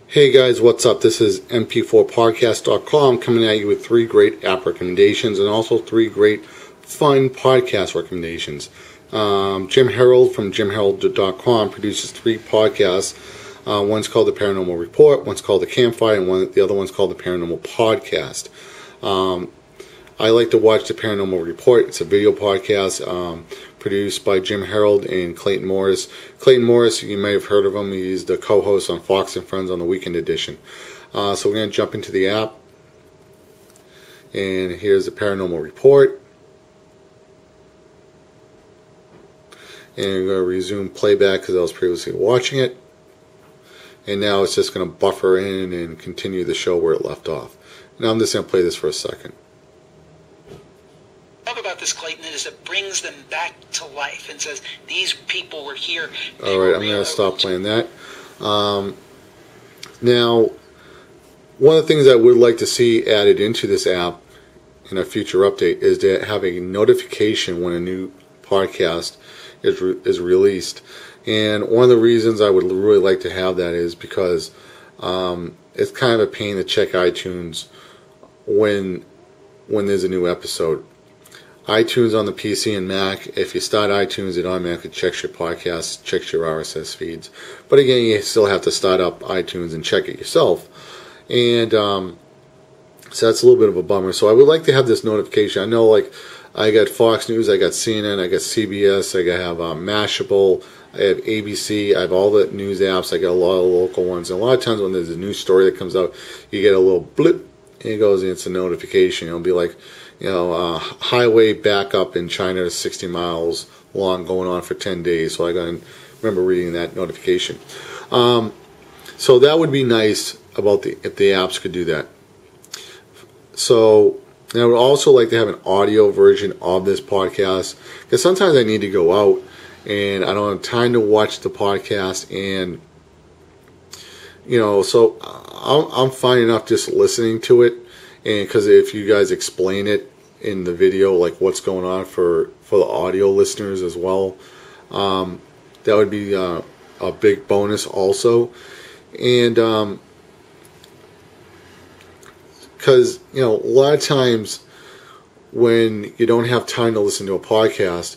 Hey guys, what's up? This is mp4podcast.com coming at you with 3 great app recommendations and also 3 great fun podcast recommendations. Jim Hardold from jimhardold.com produces 3 podcasts. One's called The Paranormal Report, one's called The Campfire, and the other one's called The Paranormal Podcast. I like to watch The Paranormal Report. It's a video podcast produced by Jim Hardold and Clayton Morris. Clayton Morris, you may have heard of him. He's the co-host on Fox and Friends on the Weekend Edition. So we're going to jump into the app. And here's The Paranormal Report. And we're going to resume playback because I was previously watching it. And now it's just going to buffer in and continue the show where it left off. Now I'm just going to play this for a second. About this, Clayton, is it brings them back to life and says these people were here. Alright, I'm going to stop playing that. Now, one of the things I would like to see added into this app in a future update is to have a notification when a new podcast is released. And one of the reasons I would really like to have that is because it's kind of a pain to check iTunes when there's a new episode. iTunes on the PC and Mac, if you start iTunes, it automatically checks your podcasts, checks your RSS feeds. But again, you still have to start up iTunes and check it yourself. And so that's a little bit of a bummer. So I would like to have this notification. I know, like, I got Fox News, I got CNN, I got CBS, I have Mashable, I have ABC, I have all the news apps, I got a lot of local ones. And a lot of times when there's a new story that comes out, you get a little blip, and it goes, and it's a notification. It'll be like, highway backup in China is 60 miles long, going on for 10 days. So I remember reading that notification. So that would be nice if the apps could do that. So and I would also like to have an audio version of this podcast, because sometimes I need to go out and I don't have time to watch the podcast, and so I'm fine enough just listening to it. And because if you guys explain it in the video, like what's going on for the audio listeners as well, that would be a big bonus also. And because a lot of times when you don't have time to listen to a podcast,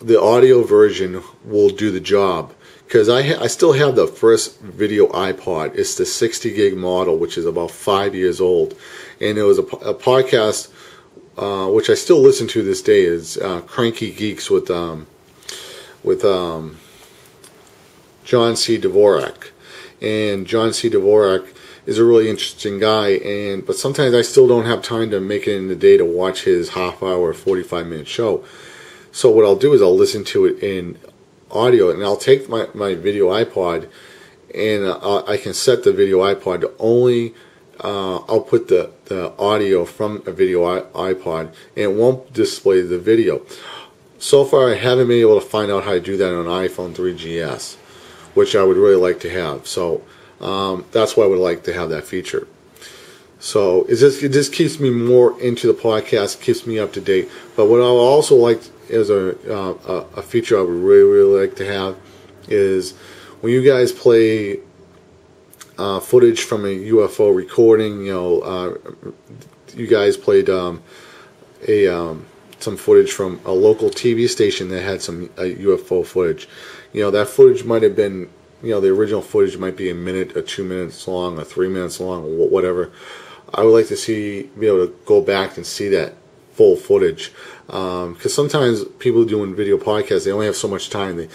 the audio version will do the job. Because I still have the first video iPod. It's the 60 gig model, which is about 5 years old. And it was a podcast, which I still listen to this day, is Cranky Geeks with John C. Dvorak. And John C. Dvorak is a really interesting guy, but sometimes I still don't have time to make it in the day to watch his half-hour, 45-minute show. So what I'll do is I'll listen to it in audio, and I'll take my video iPod, and I can set the video iPod to only output the audio from a video iPod, and it won't display the video. So far I haven't been able to find out how to do that on an iPhone 3GS, which I would really like to have. So that's why I would like to have that feature. So it just keeps me more into the podcast, keeps me up to date. But what I would also like is a feature I would really like to have is when you guys play footage from a UFO recording. You guys played some footage from a local TV station that had some UFO footage. That footage might have been, the original footage might be a minute or 2 minutes long or 3 minutes long or whatever. I would like to be able to go back and see that full footage, because sometimes people doing video podcasts, they only have so much time. They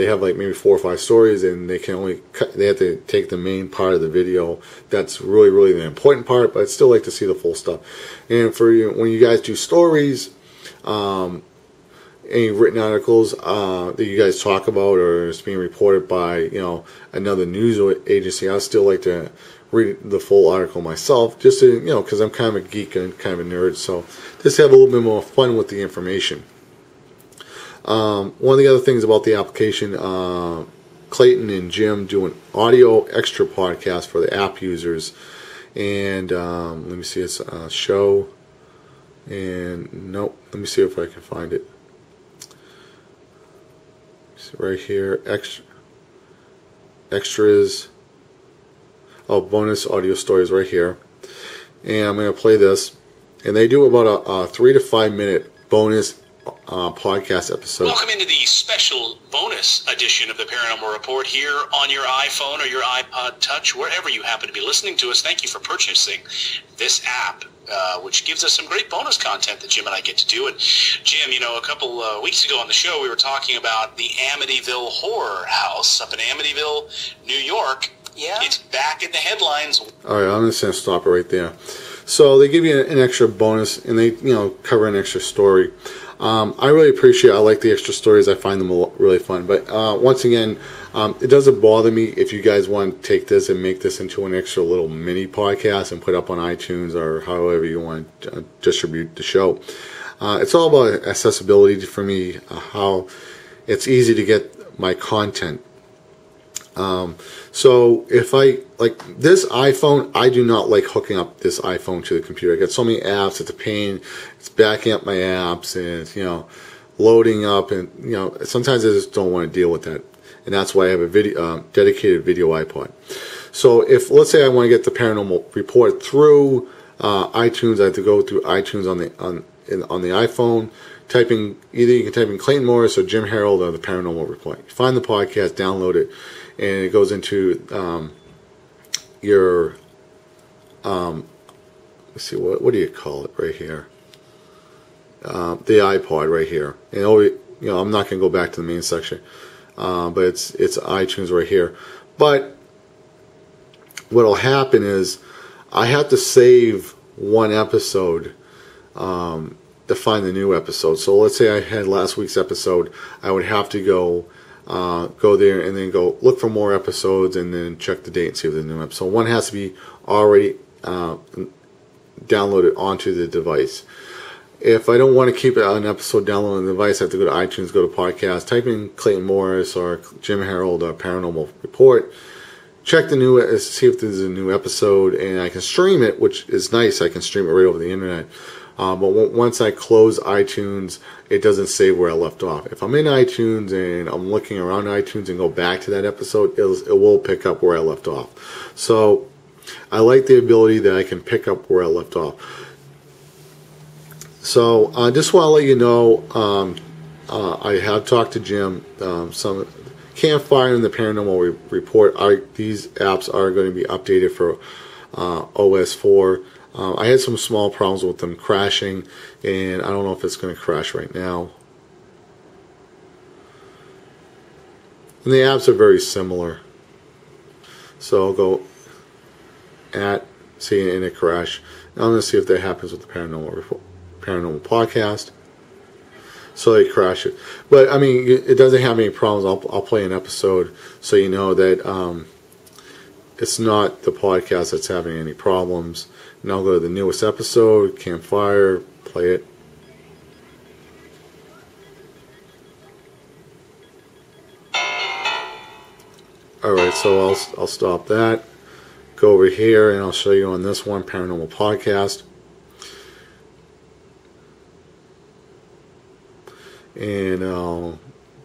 have like maybe 4 or 5 stories, and they have to take the main part of the video. That's really the important part, but I'd still like to see the full stuff. And for when you guys do stories, any written articles that you guys talk about or is being reported by another news agency, I'd still like to read the full article myself, just to, because I'm kind of a geek and kind of a nerd, so just have a little bit more fun with the information. One of the other things about the application, Clayton and Jim do an audio extra podcast for the app users, and let me see, it's a show, and nope, let me see if I can find it. Right here, extras. of bonus audio stories right here. And I'm going to play this. And they do about a 3 to 5 minute bonus podcast episode. Welcome into the special bonus edition of the Paranormal Report here on your iPhone or your iPod Touch, wherever you happen to be listening to us. Thank you for purchasing this app, which gives us some great bonus content that Jim and I get to do. And Jim, you know, a couple weeks ago on the show, we were talking about the Amityville Horror House up in Amityville, New York. Yeah. It's back in the headlines. All right, I'm just going to stop it right there. So they give you an extra bonus, and they, you know, cover an extra story. I really appreciate it. I like the extra stories. I find them really fun. But once again, it doesn't bother me if you guys want to take this and make this into an extra little mini podcast and put up on iTunes or however you want to distribute the show. It's all about accessibility for me, how it's easy to get my content. So if I, like this iPhone, I do not like hooking up this iPhone to the computer. I got so many apps, it's a pain, it's backing up my apps, and it's, you know, loading up, and, you know, sometimes I just don't want to deal with that. And that's why I have a video, dedicated video iPod. So if, let's say I want to get the Paranormal Report through iTunes, I have to go through iTunes on the iPhone, either you can type in Clayton Morris or Jim Hardold or the Paranormal Report. You find the podcast, download it, and it goes into your let's see, what do you call it right here? The iPod right here. And you know, I'm not going to go back to the main section, but it's iTunes right here. But what'll happen is I have to save one episode to find the new episode. So let's say I had last week's episode, I would have to go there and then go look for more episodes and then check the date and see if there's a new episode. One has to be already downloaded onto the device. If I don't want to keep an episode downloaded on the device, I have to go to iTunes, go to podcast, type in Clayton Morris or Jim Hardold or Paranormal Report, check the new, see if there's a new episode, and I can stream it, which is nice. I can stream it right over the internet. But once I close iTunes, it doesn't save where I left off. If I'm in iTunes and I'm looking around iTunes and go back to that episode, it will pick up where I left off. So I like the ability that I can pick up where I left off. So I just want to let you know, I have talked to Jim. Some Campfire and the Paranormal Report, these apps are going to be updated for OS 4. I had some small problems with them crashing, and I don't know if it's going to crash right now. And the apps are very similar. So I'll go see and it crash. Now I'm going to see if that happens with the Paranormal Podcast. So they crash it. But, I mean, it doesn't have any problems. I'll play an episode so you know that it's not the podcast that's having any problems. And I'll go to the newest episode, Campfire, play it. Alright, so I'll stop that. Go over here and I'll show you on this one, Paranormal Podcast. And I'll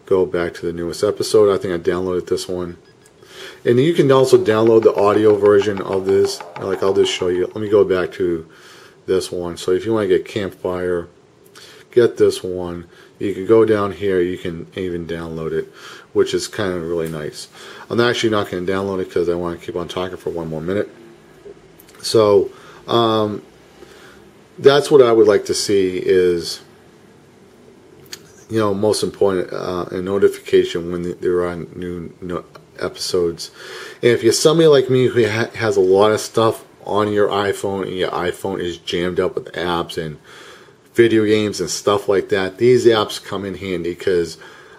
go back to the newest episode. I think I downloaded this one. And you can also download the audio version of this. Like, I'll just show you. Let me go back to this one. So if you want to get Campfire, get this one. You can go down here. You can even download it, which is kind of really nice. I'm actually not going to download it because I want to keep on talking for one more minute. So that's what I would like to see is, you know, most important, a notification when there are new episodes. And if you're somebody like me who has a lot of stuff on your iPhone and your iPhone is jammed up with apps and video games and stuff like that, these apps come in handy because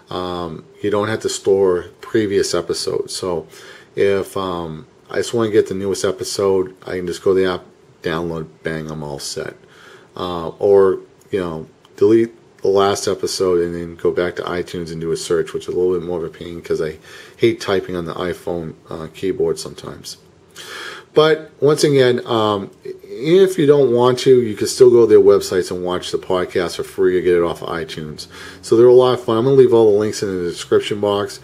you don't have to store previous episodes. So if I just want to get the newest episode, I can just go to the app, download, bang, I'm all set. Or, you know, delete the last episode and then go back to iTunes and do a search, which is a little bit more of a pain because I hate typing on the iPhone keyboard sometimes. But once again, if you don't want to, you can still go to their websites and watch the podcast for free or get it off of iTunes. So they're a lot of fun. I'm going to leave all the links in the description box.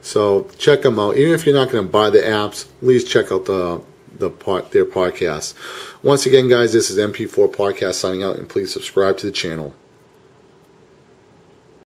So check them out. Even if you're not going to buy the apps, at least check out the their podcasts. Once again, guys, this is MP4 Podcast signing out, and please subscribe to the channel.